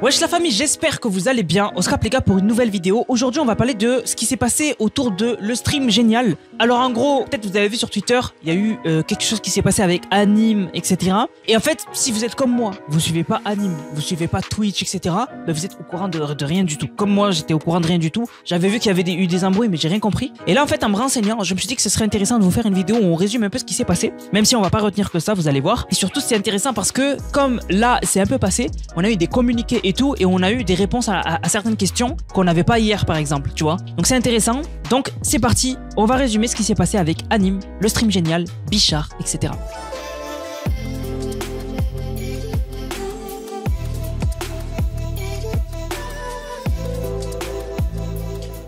Wesh la famille, j'espère que vous allez bien. On se capte les gars pour une nouvelle vidéo. Aujourd'hui on va parler de ce qui s'est passé autour de le stream génial. Alors en gros, peut-être vous avez vu sur Twitter, il y a eu quelque chose qui s'est passé avec Anime, etc. Et en fait, si vous êtes comme moi, vous suivez pas Anime, vous suivez pas Twitch, etc. Ben vous êtes au courant de rien du tout. Comme moi, j'étais au courant de rien du tout. J'avais vu qu'il y avait eu des embrouilles, mais j'ai rien compris. Et là en fait, en me renseignant, je me suis dit que ce serait intéressant de vous faire une vidéo où on résume un peu ce qui s'est passé. Même si on va pas retenir que ça, vous allez voir. Et surtout c'est intéressant parce que comme là c'est un peu passé, on a eu des communiqués et tout, et on a eu des réponses à certaines questions qu'on n'avait pas hier par exemple, tu vois. Donc c'est intéressant. Donc c'est parti, on va résumer ce qui s'est passé avec Anime, le stream génial, Bichard, etc.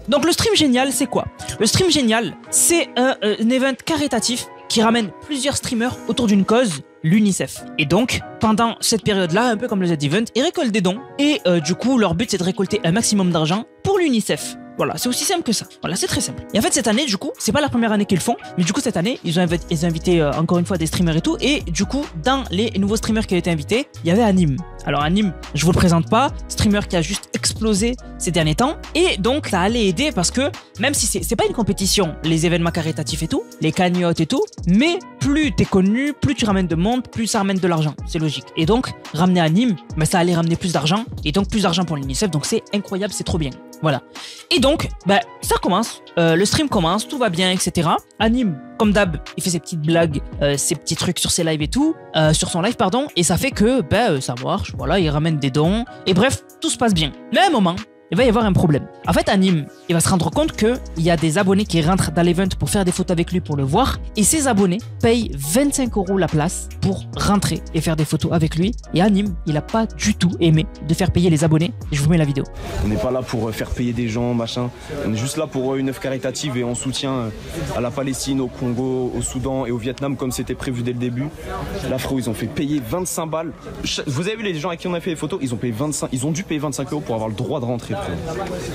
Donc le stream génial, c'est quoi? Le stream génial, c'est un event caritatif qui ramène plusieurs streamers autour d'une cause, l'UNICEF. Et donc, pendant cette période-là, un peu comme le Z-Event, ils récoltent des dons. Et du coup, leur but, c'est de récolter un maximum d'argent pour l'UNICEF. Voilà, c'est aussi simple que ça. Voilà, c'est très simple. Et en fait, cette année, du coup, c'est pas la première année qu'ils le font, mais du coup, cette année, ils ont invité encore une fois des streamers et tout. Et du coup, dans les nouveaux streamers qui ont été invités, il y avait Anime. Alors Anime, je vous le présente pas, streamer qui a juste explosé ces derniers temps. Et donc, ça allait aider parce que, même si c'est pas une compétition, les événements caritatifs et tout, les cagnottes et tout, mais plus t'es connu, plus tu ramènes de monde, plus ça ramène de l'argent. C'est logique. Et donc, ramener Anime, mais ça allait ramener plus d'argent. Et donc, plus d'argent pour l'UNICEF. Donc, c'est incroyable, c'est trop bien. Voilà. Et donc, bah, ça commence. Le stream commence, tout va bien, etc. Anime, comme d'hab, il fait ses petites blagues, ses petits trucs sur ses lives et tout, sur son live, pardon. Et ça fait que, bah, ça marche. Voilà, il ramène des dons. Et bref, tout se passe bien. Mais à un moment, il va y avoir un problème. En fait, Anime, il va se rendre compte qu'il y a des abonnés qui rentrent dans l'event pour faire des photos avec lui pour le voir. Et ces abonnés payent 25 € la place pour rentrer et faire des photos avec lui. Et Anime, il n'a pas du tout aimé de faire payer les abonnés. Je vous mets la vidéo. On n'est pas là pour faire payer des gens, machin. On est juste là pour une œuvre caritative et en soutien à la Palestine, au Congo, au Soudan et au Vietnam comme c'était prévu dès le début. Là, frérot, ils ont fait payer 25 balles. Vous avez vu les gens avec qui on a fait les photos, ils ont dû payer 25 € pour avoir le droit de rentrer.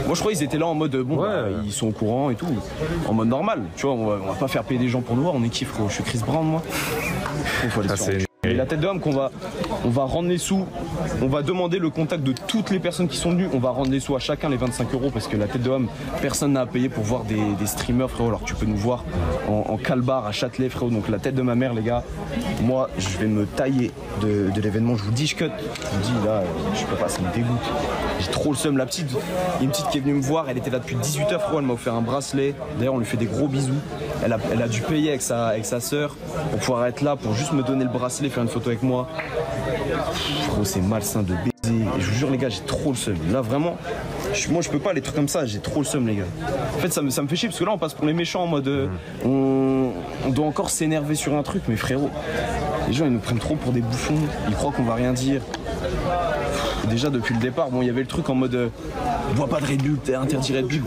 Moi je crois qu'ils étaient là en mode bon ouais, ils sont au courant et tout, en mode normal, tu vois, on va pas faire payer des gens pour nous voir, on est qui frérot, je suis Chris Brown moi. Et la tête de homme on va rendre les sous, on va demander le contact de toutes les personnes qui sont venues, on va rendre les sous à chacun les 25 € parce que la tête de homme, personne n'a à payer pour voir des streamers frérot, alors tu peux nous voir en calbar à Châtelet frérot, donc la tête de ma mère les gars, moi je vais me tailler de l'événement, je vous dis je cut, je vous dis là, je peux pas, ça me dégoûte, j'ai trop le seum, la petite, il y a une petite qui est venue me voir, elle était là depuis 18 h frérot, elle m'a offert un bracelet, d'ailleurs on lui fait des gros bisous, elle a dû payer avec sa sœur pour pouvoir être là, pour juste me donner le bracelet, faire une photo avec moi. Frérot, c'est malsain de baiser. Et je vous jure les gars, j'ai trop le seum. Là vraiment, moi je peux pas les trucs comme ça, j'ai trop le seum les gars. En fait ça me fait chier parce que là on passe pour les méchants en mode on doit encore s'énerver sur un truc, mais frérot, les gens ils nous prennent trop pour des bouffons, ils croient qu'on va rien dire. Déjà depuis le départ, bon il y avait le truc en mode bois pas de Red Bull, t'es interdit Red Bull.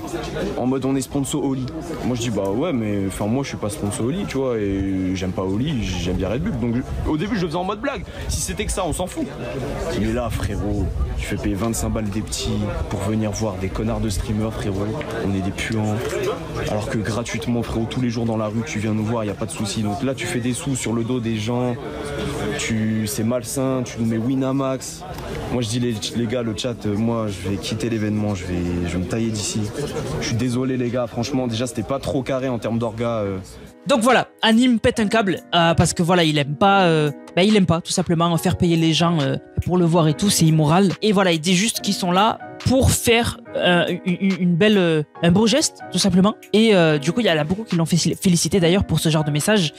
En mode on est sponsor Oli. Moi je dis bah ouais mais enfin moi je suis pas sponsor Oli tu vois et j'aime pas Oli, j'aime bien Red Bull. Donc au début je le faisais en mode blague. Si c'était que ça on s'en fout. Mais là frérot, tu fais payer 25 balles des petits pour venir voir des connards de streamers frérot. On est des puants. Alors que gratuitement frérot tous les jours dans la rue tu viens nous voir, y a pas de souci. Donc là tu fais des sous sur le dos des gens. C'est malsain, tu nous mets Winamax. Moi je dis les gars, le chat, moi je vais quitter l'événement, je vais me tailler d'ici. Je suis désolé les gars, franchement déjà c'était pas trop carré en termes d'orga. Donc voilà, Anime pète un câble parce que voilà, il aime pas tout simplement faire payer les gens pour le voir et tout, c'est immoral. Et voilà, il dit juste qu'ils sont là pour faire un beau geste tout simplement. Et du coup, il y en a beaucoup qui l'ont félicité d'ailleurs pour ce genre de message.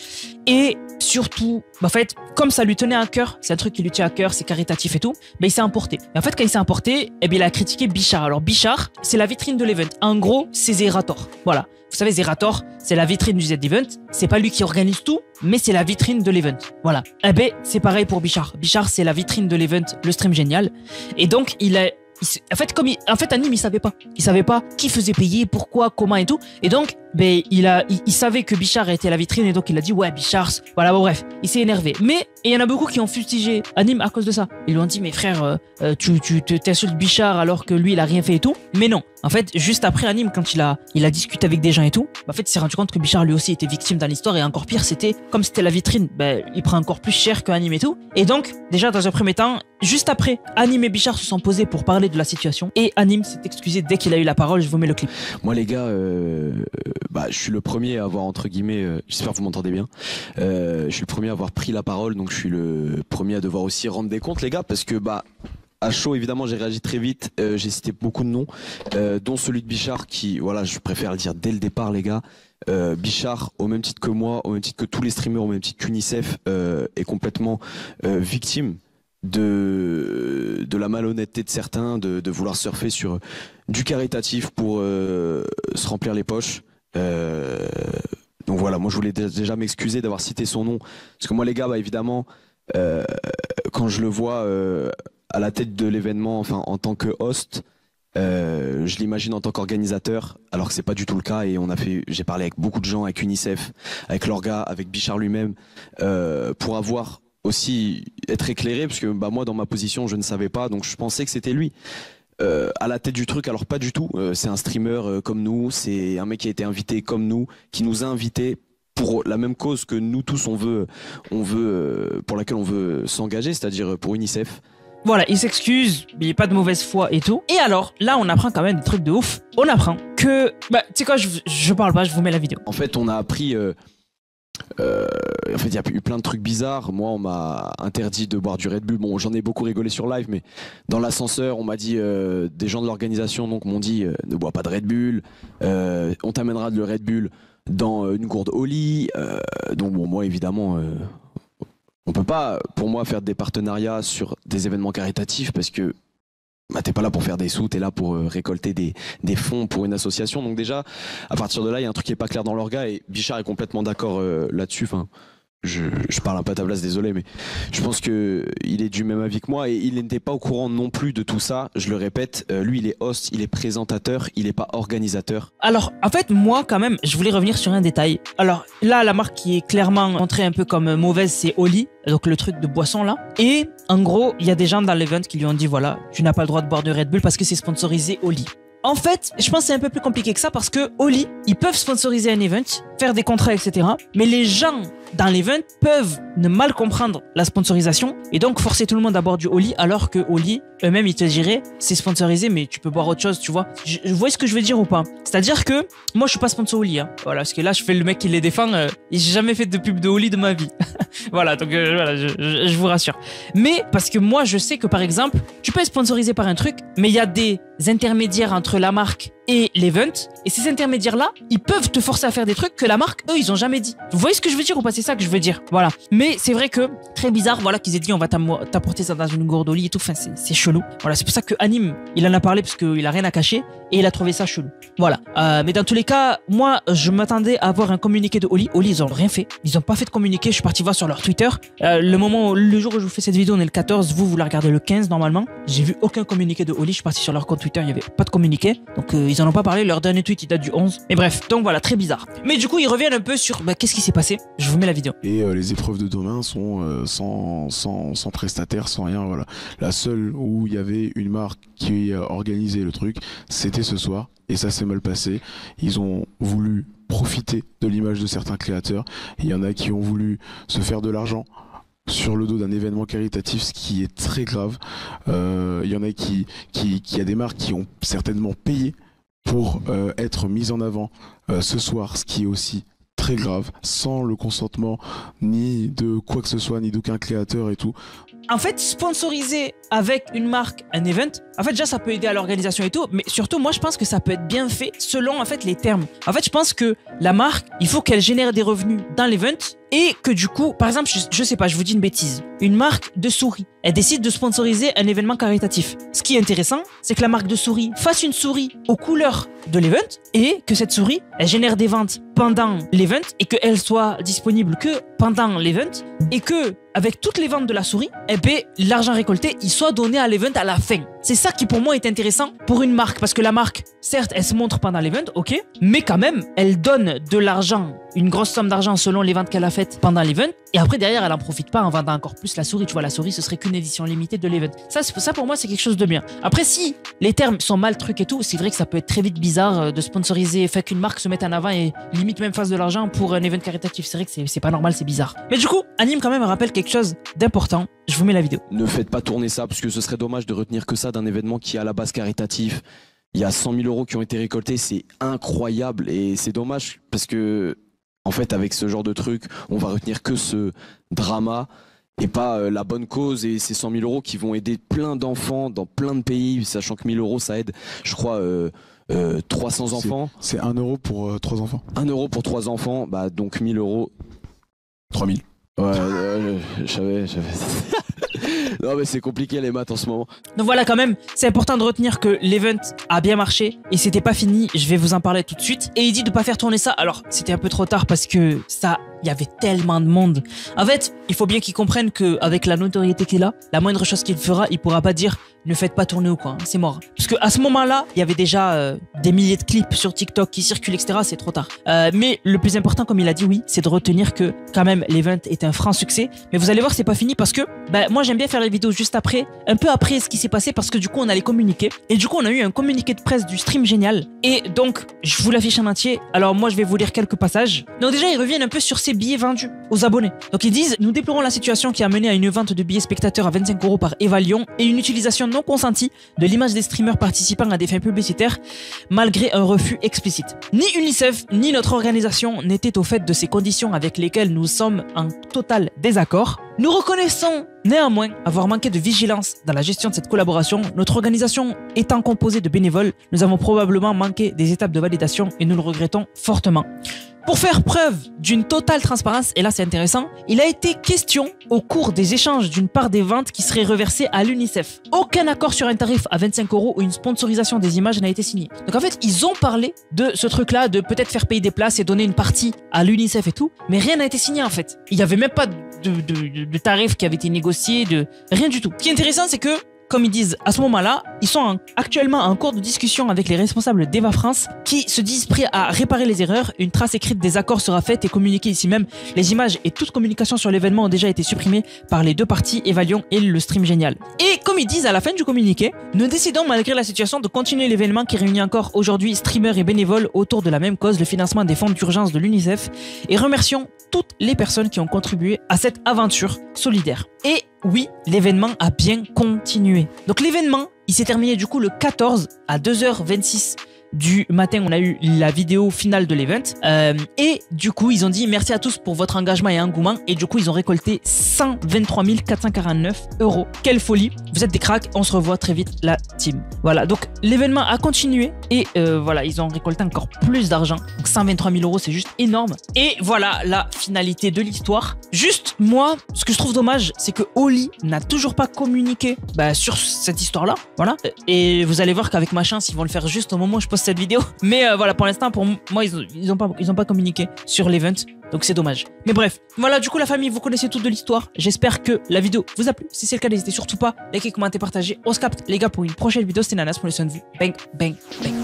Et surtout, en fait, comme ça lui tenait à cœur, c'est un truc qui lui tient à cœur, c'est caritatif et tout, il s'est emporté. Et en fait, quand il s'est emporté, eh bien, il a critiqué Bichard. Alors Bichard, c'est la vitrine de l'event. En gros, c'est Zerator. Voilà. Vous savez, Zerator, c'est la vitrine du Z-Event. C'est pas lui qui organise tout, mais c'est la vitrine de l'event. Voilà. Eh ben, c'est pareil pour Bichard. Bichard, c'est la vitrine de l'event, le stream génial. Et donc, en fait, Anime, il savait pas. Il savait pas qui faisait payer, pourquoi, comment et tout. Et donc, ben, il savait que Bichard était la vitrine et donc il a dit ouais, Bichard, voilà, bon, bref. Il s'est énervé. Mais, il y en a beaucoup qui ont fustigé Anime à cause de ça. Ils lui ont dit, mais frère, tu t'insultes Bichard alors que lui, il a rien fait et tout. Mais non. En fait, juste après Anime, quand il a discuté avec des gens et tout, en fait, il s'est rendu compte que Bichard lui aussi était victime dans l'histoire et encore pire, comme c'était la vitrine, il prend encore plus cher que Hanim et tout. Et donc, déjà dans un premier temps, juste après, Hanim et Bichard se sont posés pour parler de la situation et Hanim s'est excusé dès qu'il a eu la parole. Je vous mets le clip. Moi les gars, je suis le premier à avoir entre guillemets, j'espère que vous m'entendez bien, je suis le premier à avoir pris la parole, donc je suis le premier à devoir aussi rendre des comptes les gars, parce que à chaud évidemment j'ai réagi très vite, j'ai cité beaucoup de noms, dont celui de Bichard qui, voilà, je préfère le dire dès le départ les gars. Bichard, au même titre que moi, au même titre que tous les streamers, au même titre qu'UNICEF, est complètement victime de la malhonnêteté de certains, de vouloir surfer sur du caritatif pour se remplir les poches. Donc voilà, moi je voulais déjà m'excuser d'avoir cité son nom, parce que moi les gars, évidemment, quand je le vois à la tête de l'événement, enfin en tant que host, je l'imagine en tant qu'organisateur, alors que c'est pas du tout le cas. Et j'ai parlé avec beaucoup de gens, avec UNICEF, avec l'orga, avec Bichard lui-même, pour être éclairé, parce que moi dans ma position je ne savais pas, donc je pensais que c'était lui à la tête du truc, alors pas du tout. C'est un streamer comme nous, c'est un mec qui a été invité comme nous, qui nous a invités pour la même cause que nous tous pour laquelle on veut s'engager, c'est-à-dire pour UNICEF. Voilà, il s'excuse, il n'y a pas de mauvaise foi et tout. Et alors, là, on apprend quand même des trucs de ouf. On apprend que... tu sais quoi, je parle pas, je vous mets la vidéo. En fait, on a appris... il y a eu plein de trucs bizarres. Moi, on m'a interdit de boire du Red Bull. Bon, j'en ai beaucoup rigolé sur live, mais dans l'ascenseur, on m'a dit... des gens de l'organisation m'ont dit ne bois pas de Red Bull. On t'amènera de le Red Bull dans une gourde au lit. Donc bon, moi, évidemment... on peut pas, pour moi, faire des partenariats sur des événements caritatifs parce que t'es pas là pour faire des sous, t'es là pour récolter des fonds pour une association. Donc déjà, à partir de là, il y a un truc qui est pas clair dans l'orga et Bichard est complètement d'accord là-dessus. Enfin, je parle un peu à ta place, désolé, mais je pense que il est du même avis que moi et il n'était pas au courant non plus de tout ça. Je le répète, lui, il est host, il est présentateur, il est pas organisateur. Alors, en fait, moi, quand même, je voulais revenir sur un détail. Alors, là, la marque qui est clairement montrée un peu comme mauvaise, c'est Oli, donc le truc de boisson là. Et en gros, il y a des gens dans l'event qui lui ont dit, voilà, tu n'as pas le droit de boire de Red Bull parce que c'est sponsorisé Oli. En fait, je pense que c'est un peu plus compliqué que ça parce que Oli, ils peuvent sponsoriser un event, faire des contrats, etc. Mais les gens dans l'event peuvent ne mal comprendre la sponsorisation et donc forcer tout le monde à boire du Oli alors que Oli, eux-mêmes, ils te diraient c'est sponsorisé mais tu peux boire autre chose, tu vois. Vous voyez ce que je veux dire ou pas? C'est-à-dire que moi, je suis pas sponsor Oli, hein. Voilà, parce que là, je fais le mec qui les défend et j'ai jamais fait de pub de Oli de ma vie. Voilà, donc voilà, je vous rassure. Mais parce que moi, je sais que par exemple, tu peux être sponsorisé par un truc, mais il y a des intermédiaires entre la marque et l'event, et ces intermédiaires-là, ils peuvent te forcer à faire des trucs que la marque, eux, ils ont jamais dit. Vous voyez ce que je veux dire ou pas? C'est ça que je veux dire. Voilà. Mais c'est vrai que, très bizarre, voilà, qu'ils aient dit on va t'apporter ça dans une gourde au lit et tout, enfin, c'est chelou. Voilà, c'est pour ça que Hanim, il en a parlé parce qu'il a rien à cacher, et il a trouvé ça chelou. Voilà. Mais dans tous les cas, moi, je m'attendais à avoir un communiqué de Oli. Oli, ils ont rien fait. Ils ont pas fait de communiqué. Je suis parti voir sur leur Twitter. Le jour où je vous fais cette vidéo, on est le 14. Vous la regardez le 15 normalement. J'ai vu aucun communiqué de Oli. Je suis parti sur leur compte Twitter. Il y avait pas de communiqué. Donc, ils en ont pas parlé. Leur dernier tweet, il date du 11. Mais bref. Donc voilà, très bizarre. Mais du coup, ils reviennent un peu sur qu'est-ce qui s'est passé. Je vous mets la vidéo. Et les épreuves de demain sont sans prestataire, sans rien. Voilà. La seule où il y avait une marque qui organisait le truc, c'était ce soir. Et ça s'est mal passé. Ils ont voulu profiter de l'image de certains créateurs. Il y en a qui ont voulu se faire de l'argent sur le dos d'un événement caritatif, ce qui est très grave. Il y en a qui y a des marques qui ont certainement payé pour être mises en avant ce soir, ce qui est aussi très grave, sans le consentement ni de quoi que ce soit, ni d'aucun créateur et tout. En fait, sponsoriser avec une marque un event, en fait, déjà, ça peut aider à l'organisation et tout, mais surtout, moi, je pense que ça peut être bien fait selon, en fait, les termes. En fait, je pense que la marque, il faut qu'elle génère des revenus dans l'event et que du coup, par exemple, je sais pas, je vous dis une bêtise, une marque de souris, elle décide de sponsoriser un événement caritatif. Ce qui est intéressant, c'est que la marque de souris fasse une souris aux couleurs de l'event et que cette souris, elle génère des ventes pendant l'event et qu'elle soit disponible que pendant l'event et que avec toutes les ventes de la souris, eh ben, l'argent récolté, il soit donné à l'event à la fin. c'est ça qui pour moi est intéressant pour une marque, parce que la marque, certes, elle se montre pendant l'event, ok, mais quand même, elle donne de l'argent, une grosse somme d'argent selon les ventes qu'elle a faites pendant l'event, et après derrière, elle en profite pas en vendant encore plus la souris. Tu vois, la souris, ce serait qu'une édition limitée de l'event. Ça pour moi, c'est quelque chose de bien. Après, si les termes sont mal trucs et tout, c'est vrai que ça peut être très vite bizarre de sponsoriser, fait qu'une marque se mette en avant et limite même fasse de l'argent pour un event caritatif. C'est vrai que c'est pas normal, c'est bizarre. Mais du coup, Anime quand même rappelle quelque chose d'important. Je vous mets la vidéo. Ne faites pas tourner ça, parce que ce serait dommage de retenir que ça d'un événement qui est à la base caritatif. Il y a 100 000 € qui ont été récoltés, c'est incroyable, et c'est dommage parce que, en fait, avec ce genre de truc, on va retenir que ce drama et pas la bonne cause et ces 100 000 € qui vont aider plein d'enfants dans plein de pays, sachant que 1 000 € ça aide, je crois, 300 enfants. C'est 1 euro pour 3 enfants. 1 euro pour 3 enfants, bah donc 1 000 €. 3000. Ouais, je savais. Non mais c'est compliqué les maths en ce moment. Donc voilà, quand même, c'est important de retenir que l'event a bien marché et c'était pas fini, je vais vous en parler tout de suite. Et il dit de pas faire tourner ça, alors c'était un peu trop tard parce que ça, il y avait tellement de monde. En fait, il faut bien qu'il comprenne qu'avec la notoriété qu'il a, la moindre chose qu'il fera, il pourra pas dire ne faites pas tourner ou quoi, hein, c'est mort. Parce qu'à ce moment-là, il y avait déjà des milliers de clips sur TikTok qui circulent, etc. C'est trop tard. Mais le plus important, comme il a dit, oui, c'est de retenir que quand même l'event est un franc succès. Mais vous allez voir, c'est pas fini parce que moi j'aime bien faire les vidéos juste après, un peu après ce qui s'est passé, parce que du coup on a les communiqués. Et du coup on a eu un communiqué de presse du stream génial. Et donc je vous l'affiche en entier. Alors moi je vais vous lire quelques passages. Donc déjà ils reviennent un peu sur ces billets vendus aux abonnés. Donc ils disent: nous déplorons la situation qui a mené à une vente de billets spectateurs à 25 € par Eva Lyon et une utilisation non consentie de l'image des streamers participant à des fins publicitaires malgré un refus explicite. Ni UNICEF ni notre organisation n'étaient au fait de ces conditions avec lesquelles nous sommes en total désaccord. Nous reconnaissons néanmoins avoir manqué de vigilance dans la gestion de cette collaboration. Notre organisation étant composée de bénévoles, nous avons probablement manqué des étapes de validation et nous le regrettons fortement. Pour faire preuve d'une totale transparence, et là c'est intéressant, il a été question au cours des échanges d'une part des ventes qui seraient reversées à l'UNICEF. Aucun accord sur un tarif à 25 € ou une sponsorisation des images n'a été signé. Donc en fait, ils ont parlé de ce truc-là, de peut-être faire payer des places et donner une partie à l'UNICEF et tout, mais rien n'a été signé en fait. Il n'y avait même pas de tarif qui avait été négocié, de rien du tout. Ce qui est intéressant, c'est que, comme ils disent à ce moment-là, ils sont actuellement en cours de discussion avec les responsables d'Eva France qui se disent prêts à réparer les erreurs. Une trace écrite des accords sera faite et communiquée ici même. Les images et toute communication sur l'événement ont déjà été supprimées par les deux parties, Eva Lyon et le stream génial. Et comme ils disent à la fin du communiqué, nous décidons malgré la situation de continuer l'événement qui réunit encore aujourd'hui streamers et bénévoles autour de la même cause, le financement des fonds d'urgence de l'UNICEF, et remercions toutes les personnes qui ont contribué à cette aventure solidaire. Et oui, l'événement a bien continué. Donc l'événement, il s'est terminé du coup le 14 à 2h26 du matin. On a eu la vidéo finale de l'event. Et du coup, ils ont dit merci à tous pour votre engagement et engouement. Et du coup, ils ont récolté 123 449 €. Quelle folie. Vous êtes des cracks. On se revoit très vite, la team. Voilà, donc l'événement a continué. Et voilà, ils ont récolté encore plus d'argent. Donc 123 000 €, c'est juste énorme. Et voilà la finalité de l'histoire. Juste, moi, ce que je trouve dommage, c'est que Oli n'a toujours pas communiqué sur cette histoire-là. Voilà. Et vous allez voir qu'avec ma chance, ils vont le faire juste au moment où je poste cette vidéo. Mais voilà, pour l'instant, pour moi, ils ont pas communiqué sur l'event. Donc c'est dommage. Mais bref, voilà, du coup la famille, vous connaissez toute de l'histoire. J'espère que la vidéo vous a plu. Si c'est le cas, n'hésitez surtout pas à liker, commenter, partager. On se capte les gars pour une prochaine vidéo. C'était Nanas, prenez soin de vous. Bang, bang, bang.